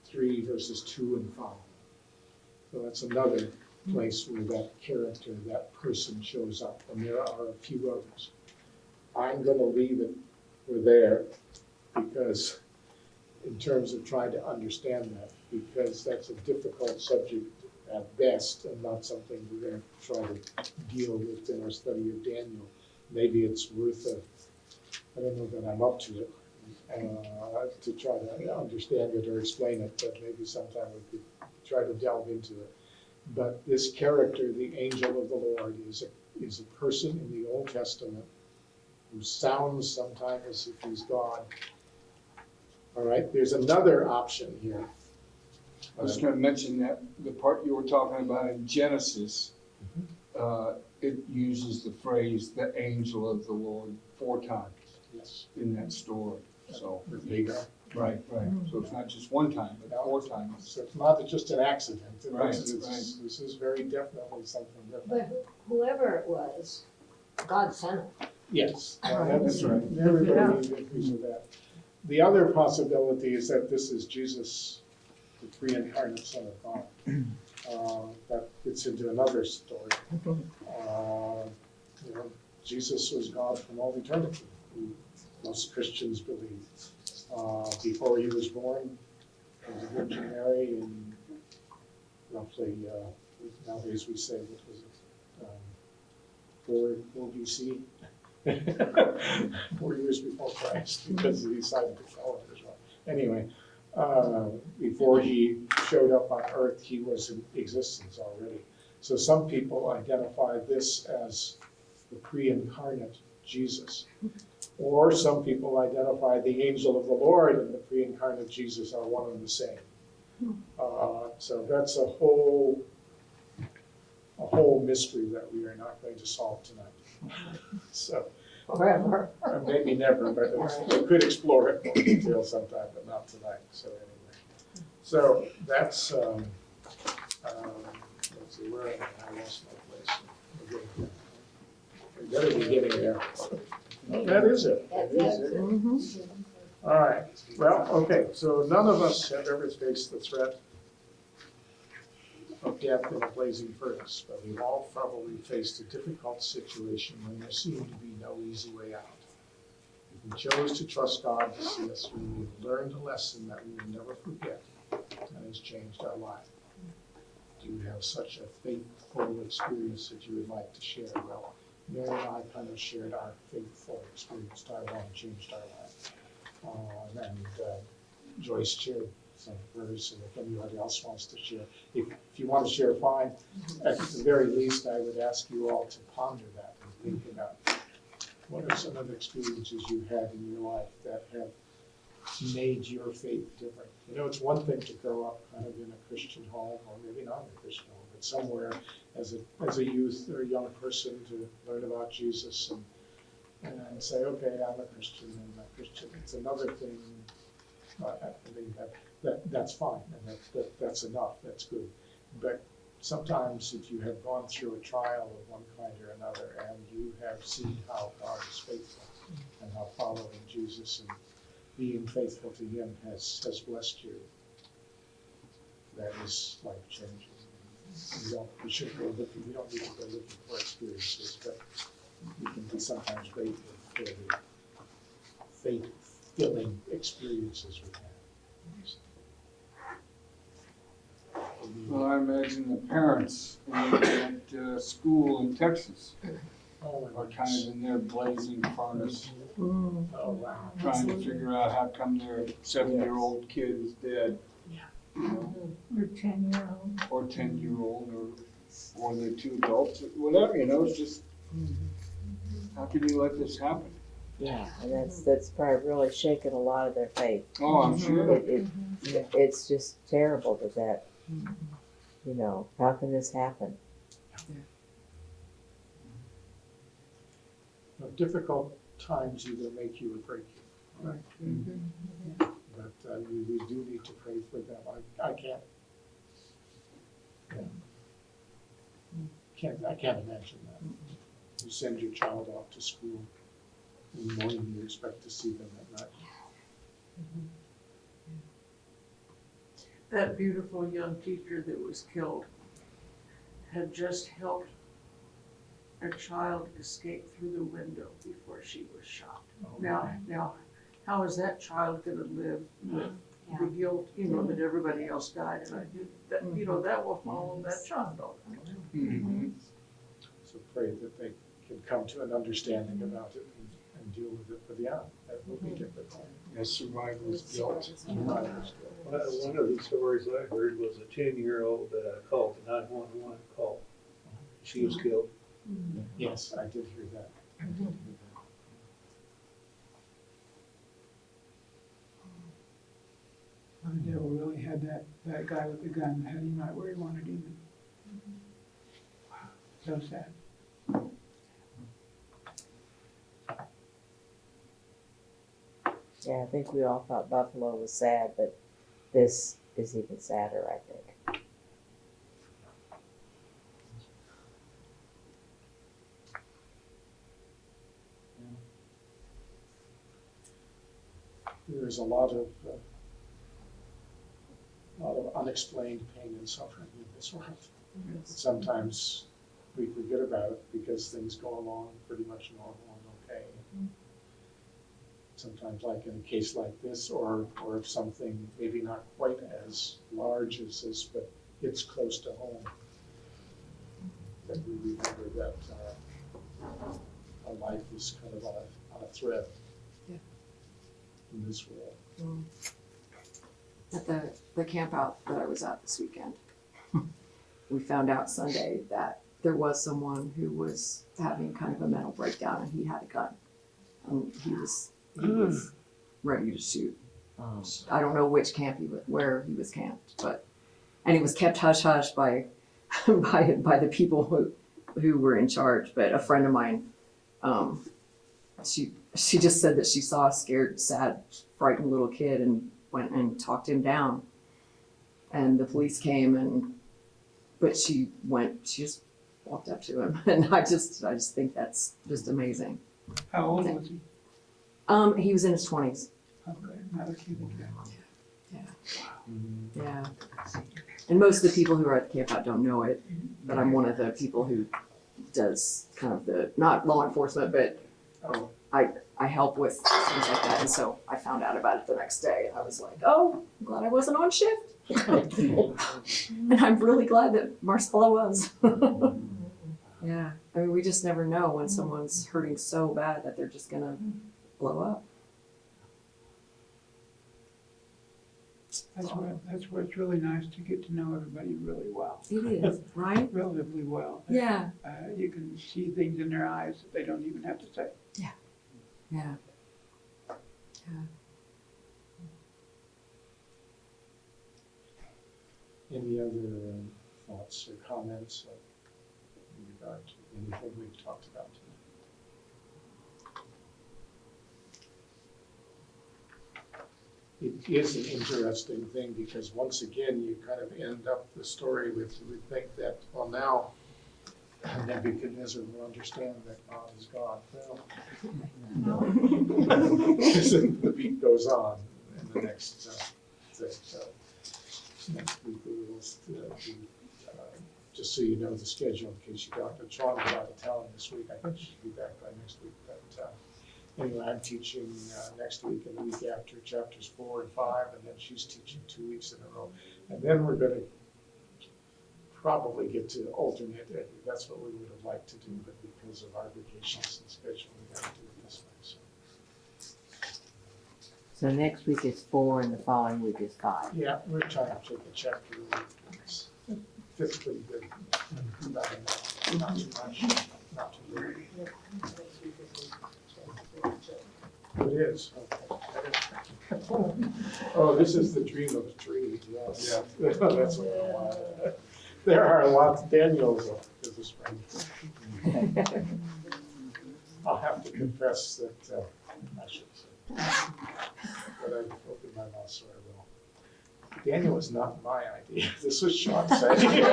A: 3, verses 2 and 5. So that's another place where that character, that person shows up, and there are a few others. I'm going to leave it for there because in terms of trying to understand that, because that's a difficult subject at best and not something we're going to try to deal with in our study of Daniel. Maybe it's worth I don't know that I'm up to it, to try to understand it or explain it, but maybe sometime we could try to delve into it. But this character, the angel of the Lord, is a person in the Old Testament who sounds sometimes as if he's God. All right, there's another option here.
E: I was going to mention that the part you were talking about in Genesis, it uses the phrase "the angel of the Lord" 4 times.
A: Yes.
E: In that story. So
A: with Hagar.
E: Right. So it's not just one time, but 4 times.
A: So it's not just an accident.
E: Right.
A: This is very definitely something different.
H: But whoever it was, God sent him.
A: Yes, that's right. Everybody agrees with that. The other possibility is that this is Jesus, the pre-incarnate Son of God. That fits into another story. Jesus was God from all eternity. Most Christians believe. Before he was born, there was a Virgin Mary, and roughly, nowadays we say, what was it, 4 BC? 4 years before Christ, because he decided to tell it as well. Anyway, before he showed up on earth, he was in existence already. So some people identify this as the pre-incarnate Jesus. Or some people identify the angel of the Lord and the pre-incarnate Jesus are one and the same. So that's a whole mystery that we are not going to solve tonight. So
H: Forever.
A: Maybe never, but we could explore it in more detail sometime, but not tonight. So anyway, so that's let's see, where am I? I lost my place. We better be getting there. That is it. All right. Well, okay. So none of us have ever faced the threat of death in a blazing furnace, but we've all probably faced a difficult situation when there seemed to be no easy way out. We chose to trust God to see us through. We've learned a lesson that we will never forget and has changed our life. Do you have such a faithful experience that you would like to share? Well, Mary and I kind of shared our faithful experience. Taiwan changed our life. Joyce shared some of hers, and if anybody else wants to share. If you want to share, fine. At the very least, I would ask you all to ponder that and think about what are some of the experiences you've had in your life that have made your faith different. You know, it's one thing to grow up kind of in a Christian home, or maybe not in a Christian home, but somewhere as a youth or a young person to learn about Jesus and say, okay, I'm a Christian and I'm a Christian. It's another thing. I mean, that's fine, and that's enough. That's good. But sometimes, if you have gone through a trial of one kind or another, and you have seen how God is faithful, and how following Jesus and being faithful to Him has blessed you, that is life changing. We shouldn't go looking. We don't need to go looking for experiences, but we can be sometimes grateful for the faith-filling experiences we have.
E: Well, I imagine the parents at school in Texas are kind of in their blazing furnace,
A: Oh, wow.
E: trying to figure out how come their 7-year-old kid is dead.
F: Or 10-year-old.
E: Or 10-year-old, or they're two adults, whatever, it's just, how can you let this happen?
L: Yeah, and that's probably really shaken a lot of their faith.
E: Oh, I'm sure.
L: It's just terrible that, how can this happen?
A: Difficult times either make you or break you. Right? But we do need to pray for them. I can't imagine that. You send your child off to school in the morning, you expect to see them at night.
N: That beautiful young teacher that was killed had just helped a child escape through the window before she was shot. Now, how is that child going to live with the guilt, that everybody else died? And that will follow that child all the time.
A: So pray that they can come to an understanding about it and deal with it. But that will be difficult.
E: As survivor's guilt.
A: Survivor's guilt.
I: One of the stories I heard was a 10-year-old called the 911 call. She was killed.
A: Yes, I did hear that.
O: The devil really had that guy with the gun, had him right where he wanted him. So sad.
L: Yeah, I think we all thought Buffalo was sad, but this is even sadder, I think.
A: There's a lot of unexplained pain and suffering in this world. Sometimes we forget about it because things go along pretty much normal and okay. Sometimes, like in a case like this, or if something maybe not quite as large as this, but it's close to home, that we remember that our life is kind of on a thread in this world.
P: At the camp out that I was at this weekend, we found out Sunday that there was someone who was having kind of a mental breakdown, and he had a gun, and he was ready to shoot. I don't know which camp where he was camped, and he was kept hush hush by the people who were in charge. But a friend of mine, she just said that she saw a scared, sad, frightened little kid and went and talked him down. And the police came, but she just walked up to him, and I just think that's just amazing.
O: How old was he?
P: He was in his 20s.
O: Okay, not a kid.
P: Yeah. And most of the people who are at the camp out don't know it, but I'm one of the people who does kind of the, not law enforcement, but I I help with things like that. And so I found out about it the next day. I was like, oh, I'm glad I wasn't on shift. And I'm really glad that Marcella was. Yeah, I mean, we just never know when someone's hurting so bad that they're just gonna blow up.
O: That's why it's really nice to get to know everybody really well.
P: It is, right?
O: Relatively well.
P: Yeah.
O: You can see things in their eyes that they don't even have to say.
P: Yeah. Yeah.
A: Any other thoughts or comments in regard to anything we've talked about tonight? It is an interesting thing because once again, you kind of end up the story with, you would think that, well, now Nebuchadnezzar will understand that God is God. Well, the beat goes on in the next thing. Next week we will do, just so you know the schedule in case you don't. Shawn is out of town this week. I think she'll be back by next week. But anyway, I'm teaching next week and the week after chapters 4 and 5, and then she's teaching 2 weeks in a row. And then we're going to probably get to alternate. That's what we would have liked to do, but because of our vacations and schedule, we got to do it this way.
L: So next week is 4 and the following week is 5.
A: Yeah, we're trying to take a chapter a week. It's physically good. Not too much, not too very. It is. Okay. Oh, this is the dream of a tree. Yes. Yeah. That's what I want. There are lots of Daniels of the spring. I'll have to confess that I should say. But I opened my mouth, so I will. Daniel was not my idea. This was Shawn's idea.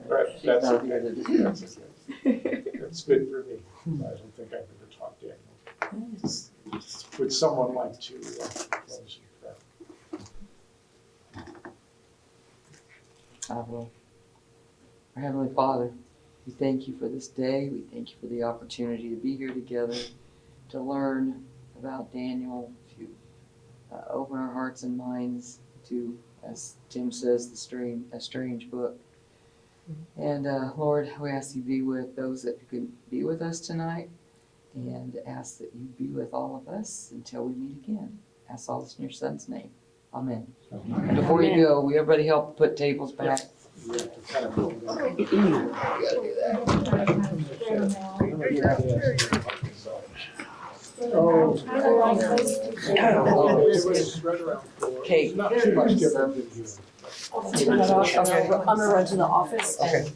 A: But that's okay. That's okay. That's good for me. I don't think I've ever taught Daniel. Would someone like to close in prayer?
M: I will. Our Heavenly Father, we thank you for this day. We thank you for the opportunity to be here together, to learn about Daniel, to open our hearts and minds to, as Tim says, a strange book. And Lord, we ask you to be with those that could be with us tonight, and ask that you be with all of us until we meet again. Ask all this in your Son's name. Amen. And before you go, will everybody help put tables back?
A: You have to kind of move it. Oh. It was right around 4.
M: Cake.
A: Not too much different than here.
K: Okay. I'm gonna run to the office.
M: Okay.